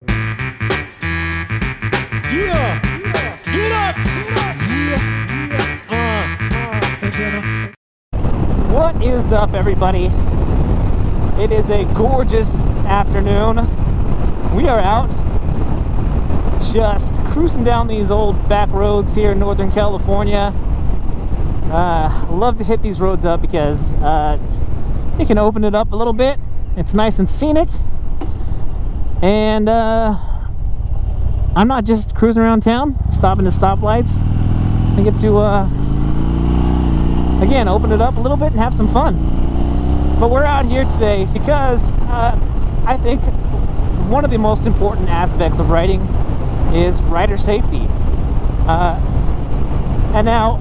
Yeah! Get up! What is up, everybody? It is a gorgeous afternoon. We are out just cruising down these old back roads here in Northern California. Love to hit these roads up because you can open it up a little bit. It's nice and scenic, and I'm not just cruising around town, stopping at stoplights. I get to again open it up a little bit and have some fun. But we're out here today because I think one of the most important aspects of riding is rider safety. And now,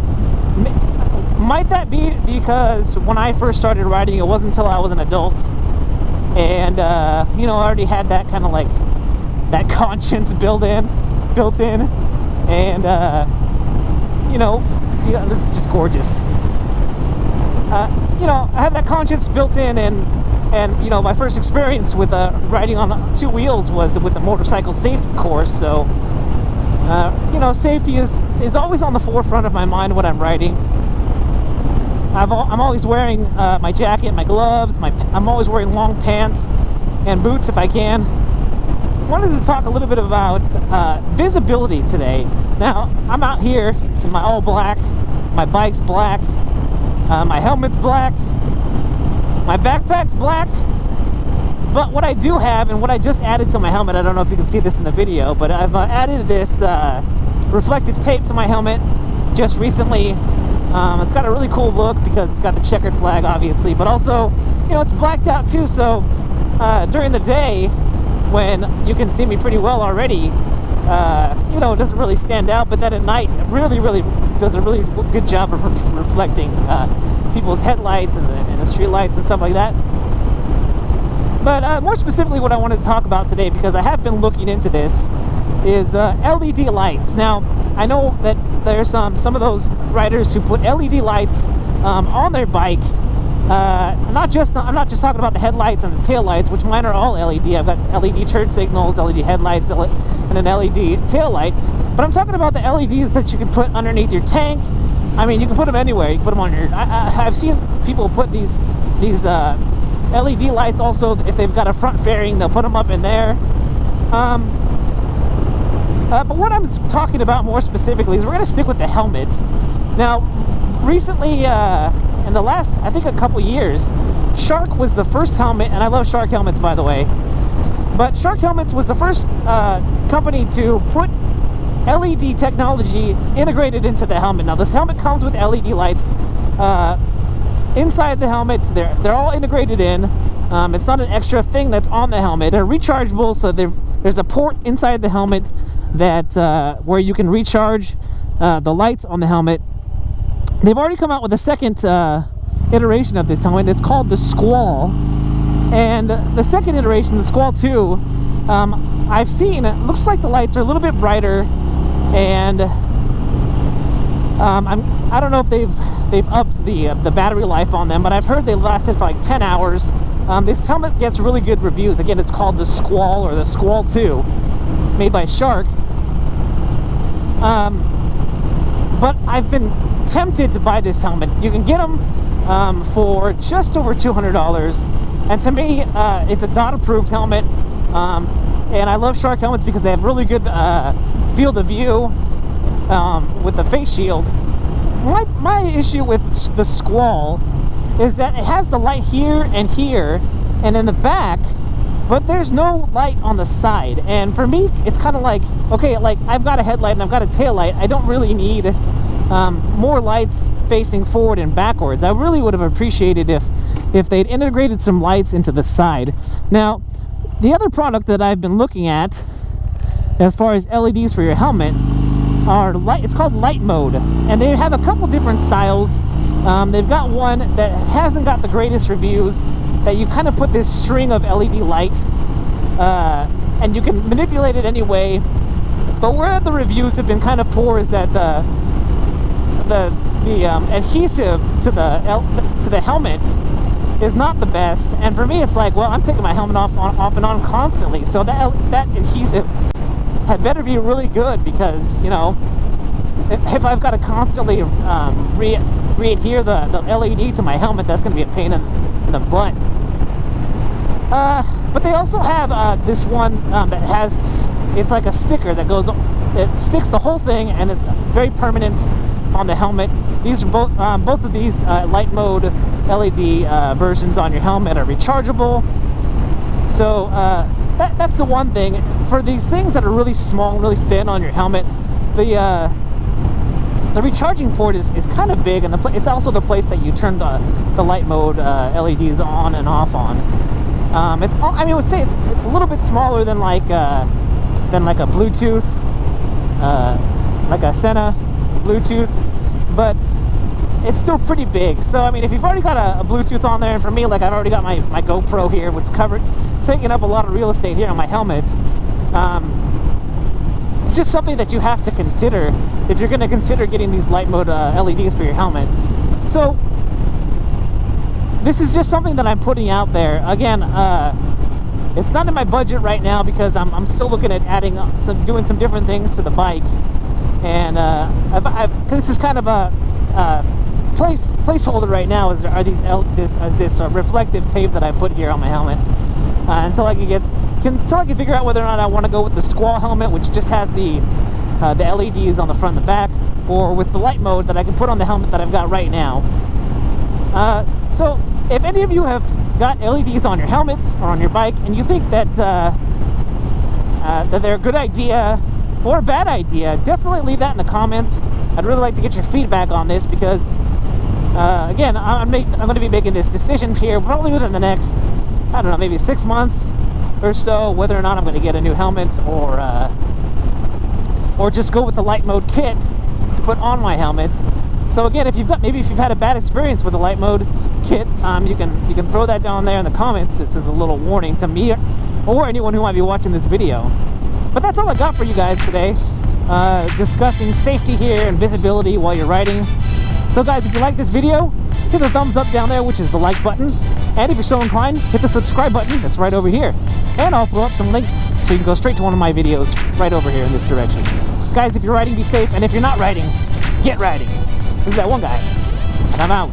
might that be because when I first started riding, it wasn't until I was an adult, and you know, I already had that kind of like that conscience built in, and you know, see, this is just gorgeous. You know, I have that conscience built in, and you know, my first experience with riding on two wheels was with the motorcycle safety course. So you know, safety is always on the forefront of my mind when I'm riding. I'm always wearing my jacket, my gloves, I'm always wearing long pants and boots if I can. Wanted to talk a little bit about visibility today. Now, I'm out here in my all black, my bike's black, my helmet's black, my backpack's black. But what I do have, and what I just added to my helmet, I don't know if you can see this in the video, but I've added this reflective tape to my helmet just recently. It's got a really cool look because it's got the checkered flag, obviously, but also, you know, it's blacked out too, so during the day, when you can see me pretty well already, you know, it doesn't really stand out, but then at night, it really does a really good job of reflecting people's headlights and the street lights and stuff like that. But more specifically, what I wanted to talk about today, because I have been looking into this, is LED lights. Now, I know that there's some of those riders who put LED lights on their bike. I'm not just talking about the headlights and the tail lights, which mine are all LED. I've got LED turn signals, LED headlights, and an LED tail light. But I'm talking about the LEDs that you can put underneath your tank. I mean, you can put them anywhere. You can put them on your. I've seen people put these LED lights also. If they've got a front fairing, they'll put them up in there. But what I'm talking about more specifically is we're going to stick with the helmet. Now, recently, in the last, I think, a couple years, Shark was the first helmet, and I love Shark helmets, by the way, but Shark helmets was the first company to put LED technology integrated into the helmet. Now, this helmet comes with LED lights inside the helmet. They're all integrated in. It's not an extra thing that's on the helmet. They're rechargeable, so there's a port inside the helmet that where you can recharge the lights on the helmet. They've already come out with a second iteration of this helmet. It's called the Skwal, and the second iteration, the Skwal 2, I've seen, it looks like the lights are a little bit brighter, and I don't know if they've upped the battery life on them, but I've heard they lasted for like 10 hours. This helmet gets really good reviews. Again, it's called the Skwal, or the Skwal 2, made by Shark. But I've been tempted to buy this helmet. You can get them for just over $200, and to me, it's a DOT approved helmet. And I love Shark helmets because they have really good field of view with the face shield. My issue with the Skwal is that it has the light here and in the back, but there's no light on the side. And for me, it's kind of like, okay, like I've got a headlight and I've got a tail light. I don't really need more lights facing forward and backwards. I really would have appreciated if they'd integrated some lights into the side. Now, the other product that I've been looking at as far as LEDs for your helmet are it's called Lightmode, and they have a couple different styles. They've got one that hasn't got the greatest reviews, that you kind of put this string of LED light and you can manipulate it anyway. But where the reviews have been kind of poor is that the adhesive to the helmet is not the best. And for me, it's like, well, I'm taking my helmet off and on constantly, so that adhesive had better be really good, because, you know, if I've got to constantly re-adhere the LED to my helmet, that's going to be a pain in the butt. But they also have this one that has, it's like a sticker that goes, it sticks the whole thing, and it's very permanent on the helmet. These are both of these Lightmode LED versions on your helmet are rechargeable. So that's the one thing. For these things that are really small, really thin on your helmet, the recharging port is kind of big, and it's also the place that you turn the Lightmode LEDs on and off on. I mean, I would say it's a little bit smaller than like a Bluetooth, like a Sena Bluetooth, but it's still pretty big. So I mean, if you've already got a Bluetooth on there, and for me, like, I've already got my GoPro here, which taking up a lot of real estate here on my helmet. It's just something that you have to consider if you're going to consider getting these Lightmode LEDs for your helmet. So this is just something that I'm putting out there. Again, it's not in my budget right now, because I'm still looking at doing some different things to the bike, and this is kind of a placeholder right now. This reflective tape that I put here on my helmet until I can figure out whether or not I want to go with the Skwal helmet, which just has the LEDs on the front and the back, or with the Lightmode that I can put on the helmet that I've got right now. So if any of you have got LEDs on your helmets or on your bike, and you think that that they're a good idea or a bad idea, definitely leave that in the comments. I'd really like to get your feedback on this, because again, I'm going to be making this decision here probably within the next, I don't know, maybe 6 months or so, whether or not I'm going to get a new helmet, or just go with the Lightmode kit to put on my helmet. So again, if you've had a bad experience with the Lightmode kit, you can throw that down there in the comments. This is a little warning to me or anyone who might be watching this video. But that's all I got for you guys today, discussing safety here and visibility while you're riding. So guys, if you like this video, hit the thumbs up down there, which is the like button. And if you're so inclined, hit the subscribe button that's right over here. And I'll throw up some links so you can go straight to one of my videos right over here in this direction. Guys, if you're riding, be safe. And if you're not riding, get riding. This is that one guy. And I'm out.